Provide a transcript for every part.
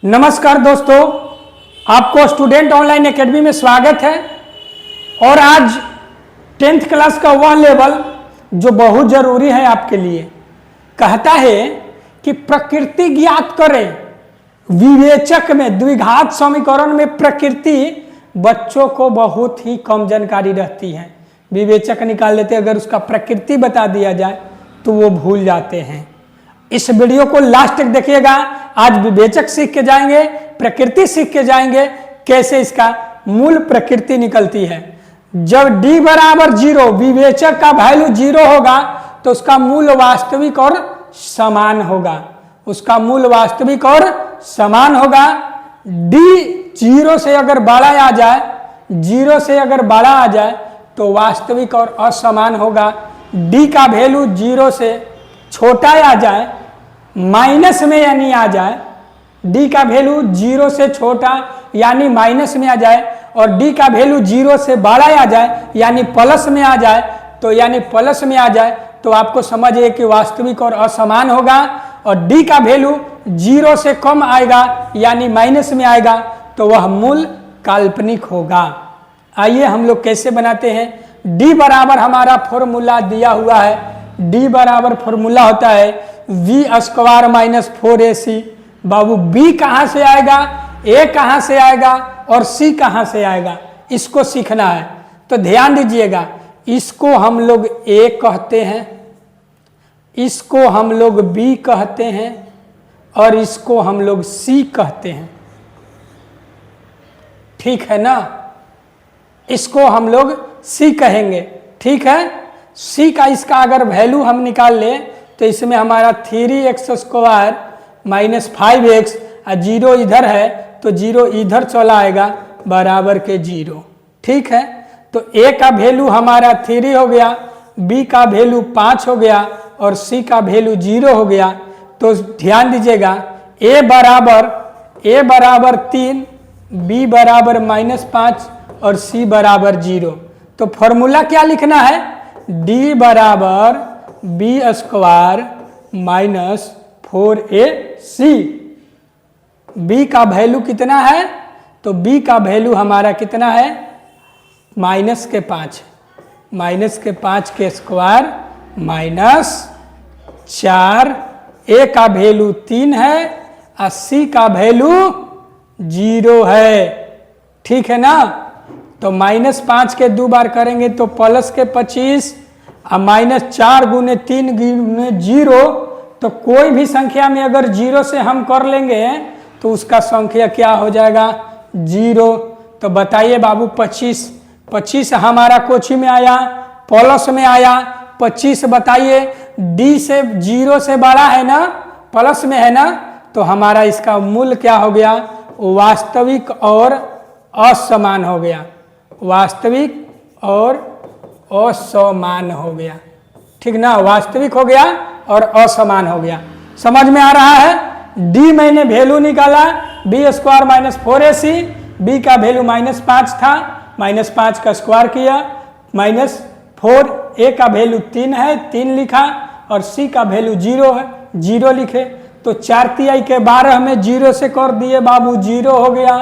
नमस्कार दोस्तों, आपको स्टूडेंट ऑनलाइन एकेडमी में स्वागत है। और आज 10th क्लास का वह लेवल जो बहुत जरूरी है आपके लिए, कहता है कि प्रकृति ज्ञात करें। विवेचक में द्विघात समीकरण में प्रकृति बच्चों को बहुत ही कम जानकारी रहती है। विवेचक निकाल लेते, अगर उसका प्रकृति बता दिया जाए तो वो भूल जाते हैं। इस वीडियो को लास्ट तक देखिएगा। आज विवेचक सीख के जाएंगे, प्रकृति सीख के जाएंगे, कैसे इसका मूल प्रकृति निकलती है। जब d बराबर 0, विवेचक का वैल्यू 0 होगा तो उसका मूल वास्तविक और समान होगा। उसका मूल वास्तविक और समान होगा। d 0 से अगर बड़ा आ जाए, 0 से अगर बड़ा आ जाए तो वास्तविक और असमान होगा। d का वैल्यू 0 से छोटा आ जाए, माइनस में यानी आ जाए, d का वैल्यू 0 से छोटा यानी माइनस में आ जाए, और d का वैल्यू 0 से बड़ा आ जाए यानी प्लस में आ जाए, तो यानी प्लस में आ जाए तो आपको समझिए कि वास्तविक और असमान होगा। और d का वैल्यू 0 से कम आएगा यानी माइनस में आएगा तो वह मूल काल्पनिक होगा। आइए हम लोग कैसे बनाते हैं। d बराबर हमारा फॉर्मूला दिया हुआ है। d बराबर फॉर्मूला होता है v स्क्वायर माइनस 4ac। बाबू b कहाँ से आएगा, a कहाँ से आएगा और c कहाँ से आएगा, इसको सीखना है। तो ध्यान दीजिएगा, इसको हम लोग a कहते हैं, इसको हम लोग b कहते हैं और इसको हम लोग c कहते हैं। ठीक है ना, इसको हम लोग c कहेंगे। ठीक है, c का इसका अगर वैल्यू हम निकाल ले तो इसमें हमारा 3x स्क्वायर माइनस 5x, 0 इधर है तो 0 इधर चला आएगा बराबर के 0। ठीक है, तो a का वैल्यू हमारा 3 हो गया, b का वैल्यू 5 हो गया और c का वैल्यू 0 हो गया। तो ध्यान दीजिएगा, a बराबर 3, b बराबर -5 और c बराबर 0। तो फॉर्मूला क्या लिखना है, d बराबर b square minus 4ac। b का वैल्यू कितना है, तो b का वैल्यू हमारा कितना है, -5, -5 के स्क्वायर माइनस 4, a का वैल्यू 3 है और c का वैल्यू 0 है। ठीक है ना, तो -5 के 2 बार करेंगे तो प्लस के 25 और -4 गुने 3 गुने 0, तो कोई भी संख्या में अगर 0 से हम कर लेंगे तो उसका संख्या क्या हो जाएगा, 0। तो बताइए बाबू, 25 हमारा कोची में आया, प्लस में आया 25। बताइए d से 0 से बड़ा है ना, प्लस में है ना, तो हमारा इसका मूल क्या हो गया, वास्तविक और असमान हो गया। वास्तविक और असमान हो गया। ठीक ना, वास्तविक हो गया और असमान हो गया। समझ में आ रहा है। d मैंने वैल्यू निकाला, b square minus 4ac, b का वैल्यू -5 था, -5 का स्क्वायर किया, -4, a का वैल्यू 3 है, 3 लिखा, और c का वैल्यू 0 है, 0 लिखे। तो 4 तिहाई के 12 में 0 से कर दिए बाबू, 0 हो गया।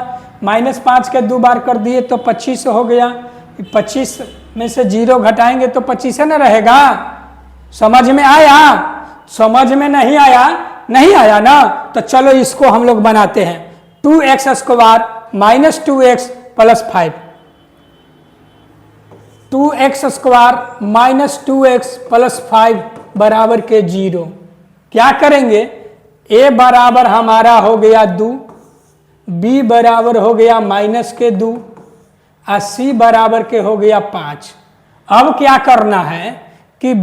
-5 के 2 बार कर दिए तो 25 हो गया। 25 में से 0 घटाएंगे तो 25 न रहेगा। समझ में आया, समझ में नहीं आया ना, तो चलो इसको हम लोग बनाते हैं। 2x square minus 2x plus 5, 2x square minus 2x plus 5 बराबर के 0। क्या करेंगे, a बराबर हमारा हो गया 2, b बराबर हो गया -2 और c बराबर के हो गया 5। अब क्या करना है कि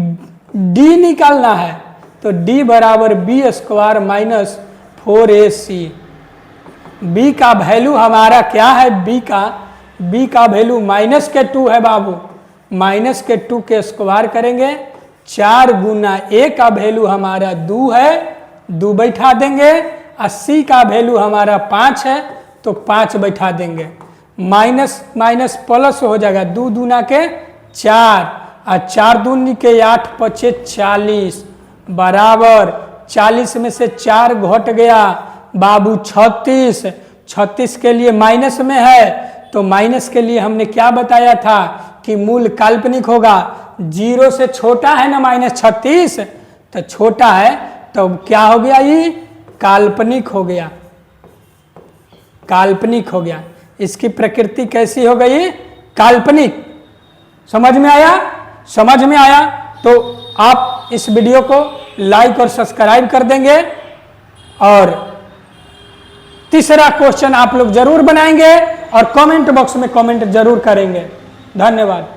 d निकालना है, तो d बराबर b square minus 4ac। b का वैल्यू हमारा क्या है, b का वैल्यू -2 है बाबू, -2 के स्क्वायर करेंगे, 4 गुना a का वैल्यू हमारा 2 है, 2 बैठा देंगे, और c का वैल्यू हमारा 5 है तो 5 बैठा देंगे, माइनस माइनस प्लस हो जाएगा, 2 दूना के 4 और 4 दूनी के 8 पचे 40 बराबर 40 में से 4 घट गया, बाबू 36, 36 के लिए माइनस में है, तो माइनस के लिए हमने क्या बताया था कि मूल काल्पनिक होगा। 0 से छोटा है ना -36, तो छोटा है तो क्या हो गया, ये काल्पनिक हो गया, काल्पनिक हो गया। इसकी प्रकृति कैसी हो गई, काल्पनिक। समझ में आया? समझ में आया तो आप इस वीडियो को लाइक और सब्सक्राइब कर देंगे। और तीसरा क्वेश्चन आप लोग जरूर बनाएंगे और कमेंट बॉक्स में कमेंट जरूर करेंगे। धन्यवाद।